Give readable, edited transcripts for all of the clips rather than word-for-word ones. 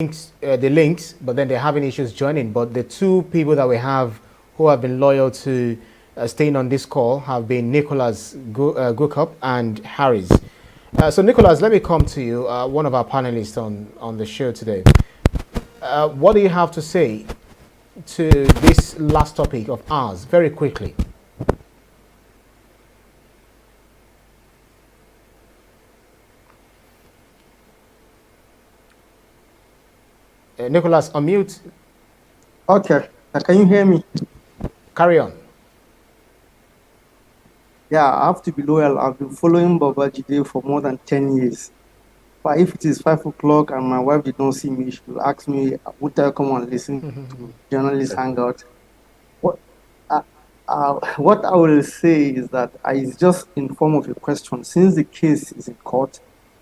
the links, but then they're having issues joining. But the two people that we have who have been loyal to staying on this call have been Nicholas Gukup and Harris. So Nicholas, let me come to you, one of our panelists on the show today. What do you have to say to this last topic of ours, very quickly? Nicholas, unmute. Okay, can you hear me? Carry on. Yeah, I have to be loyal. I've been following Babajide for more than 10 years. But if it is 5 o'clock and my wife did not see me, she will ask me, would I come and listen to journalist hangout? What I will say is that it's just in form of a question. Since the case is in court,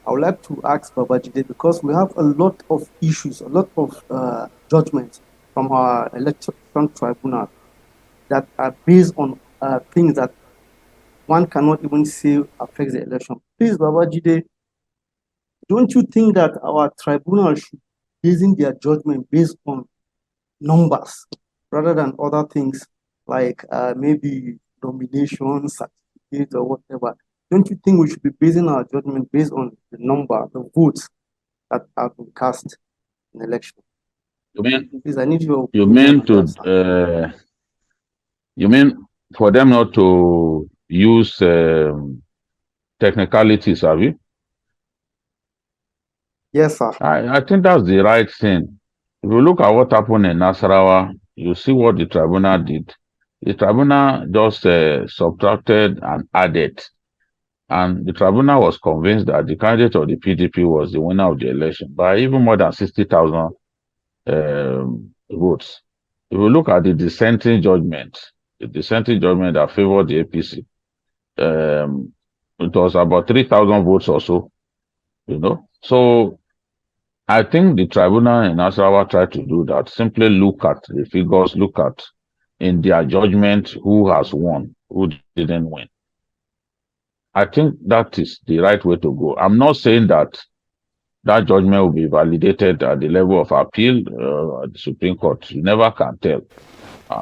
I would like to ask Babajide, because we have a lot of issues, a lot of judgments from our election tribunal that are based on things that one cannot even say affects the election. Please, Babajide, don't you think that our tribunal should be basing their judgment based on numbers rather than other things like maybe nomination, certificate, or whatever? Don't you think we should be basing our judgment based on the number, the votes that have been cast in election? You mean? Please, I need your you mean to you mean for them not to use technicalities, have you? Yes, sir. I think that's the right thing. If you look at what happened in Nasarawa, you see what the tribunal did. The tribunal just subtracted and added. And the tribunal was convinced that the candidate of the PDP was the winner of the election by even more than 60,000 votes. If you look at the dissenting judgment that favored the APC, it was about 3,000 votes or so, So I think the tribunal in Nasarawa tried to do that. Simply look at the figures, look at in their judgment who has won, who didn't win. I think that is the right way to go. I'm not saying that judgment will be validated at the level of appeal at the Supreme Court. You never can tell.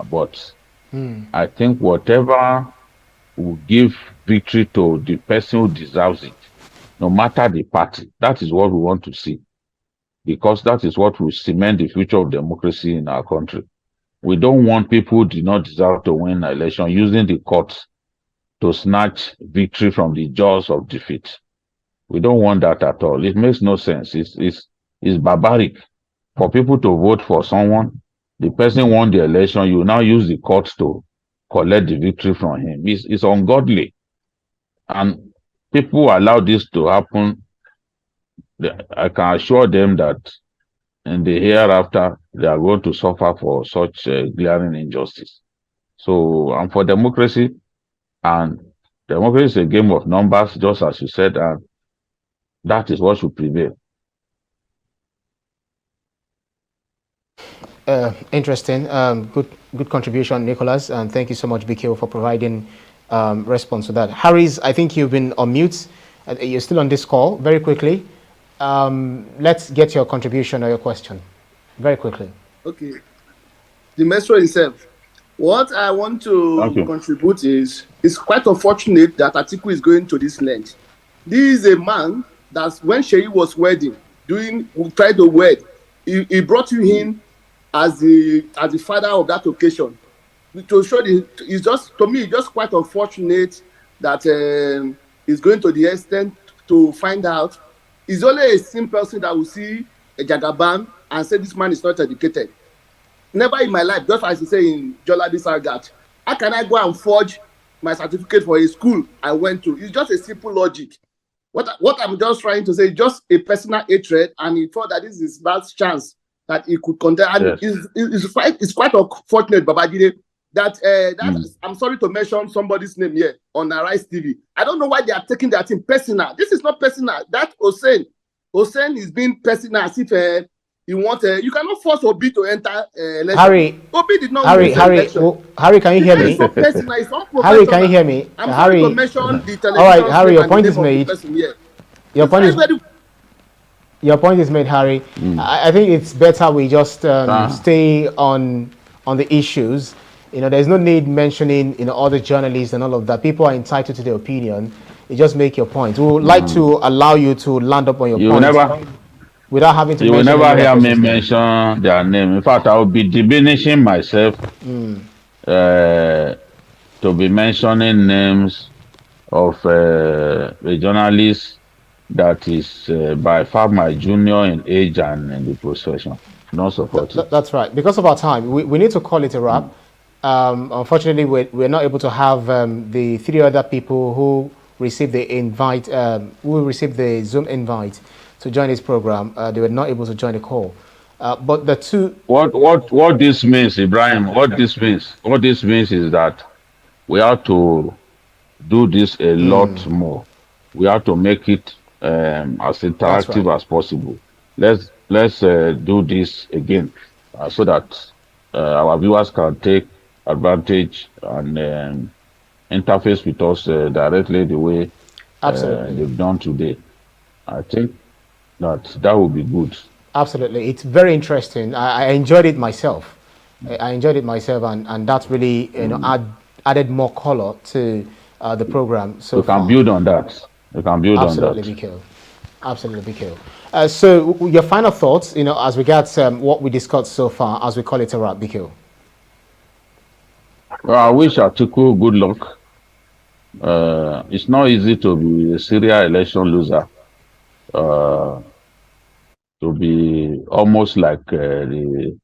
But I think whatever will give victory to the person who deserves it, no matter the party, that is what we want to see. Because that is what will cement the future of democracy in our country. We don't want people who do not deserve to win an election using the courts to snatch victory from the jaws of defeat. We don't want that at all. It makes no sense. It's barbaric for people to vote for someone. The person won the election, you now use the courts to collect the victory from him. It's ungodly. And people allow this to happen. I can assure them that in the hereafter, they are going to suffer for such glaring injustice. So I'm for democracy, and democracy is a game of numbers, just as you said, and that is what should prevail. Interesting. Good contribution, Nicholas, and thank you so much, BKO, for providing response to that. Harris, I think you've been on mute. You're still on this call. Very quickly, let's get your contribution or your question. Very quickly. Okay. The message itself. What I want to contribute is, it's quite unfortunate that Atiku is going to this length. This is a man that when Sheyi was wedding, tried to wed, he brought you in as the father of that occasion. To show it's just, to me, it's just quite unfortunate that he's going to the extent to find out. It's only a simple person that will see a Jagaban and say this man is not educated. Never in my life, just as you say in Joladi Sargat, how can I go and forge my certificate for a school I went to? It's just a simple logic. What I'm just trying to say is just a personal hatred, and he thought that this is his last chance that he could contest. And it's quite unfortunate, Babajide, that I'm sorry to mention somebody's name here on Arise TV. I don't know why they are taking that thing personal. This is not personal. That Hussein is being personal as if you want you cannot force Obi to enter election. Harry, Obi did not Harry, Harry, can you hear me? It's not personal, it's not Harry, can you hear me? I'm Harry, sorry to mention the television. all right, Harry, your point is made. Your point is Your point is made, Harry. I think it's better we just stay on the issues. There's no need mentioning other journalists and all of that. People are entitled to their opinion. You just make your point. We would like to allow you to land up on your point without having to. You will mention never hear me name. mention their name. In fact, I will be diminishing myself to be mentioning names of a journalist that is by far my junior in age and in the profession. Not support it. That's right. Because of our time, we need to call it a wrap. Unfortunately, we're not able to have the 3 other people who received the invite, who received the Zoom invite to join this program. They were not able to join the call. But the two. What this means, Ibrahim? What this means is that we have to do this a lot more. We have to make it as interactive as possible. Let's do this again so that our viewers can take advantage and interface with us directly the way they've done today. I think that would be good. Absolutely, it's very interesting. I enjoyed it myself. And that's really added more color to the program. So we can build on that. We can build on that. Absolutely, BKO. So your final thoughts, as regards what we discussed so far, as we call it a wrap, BKO. Well, I wish Atiku good luck. It's not easy to be a serial election loser. To be almost like the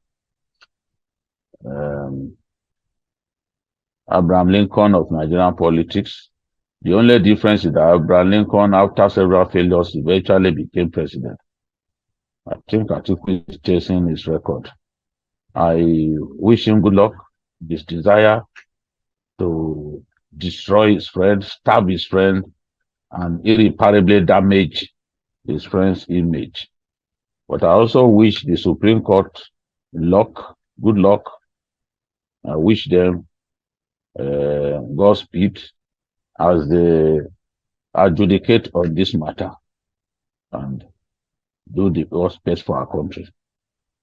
Abraham Lincoln of Nigerian politics. The only difference is that Abraham Lincoln, after several failures, eventually became president. I think Atiku is chasing his record. I wish him good luck. His desire to destroy his friend, stab his friend, and irreparably damage his friend's image. But I also wish the Supreme Court good luck. I wish them Godspeed as they adjudicate on this matter and do the what's best for our country.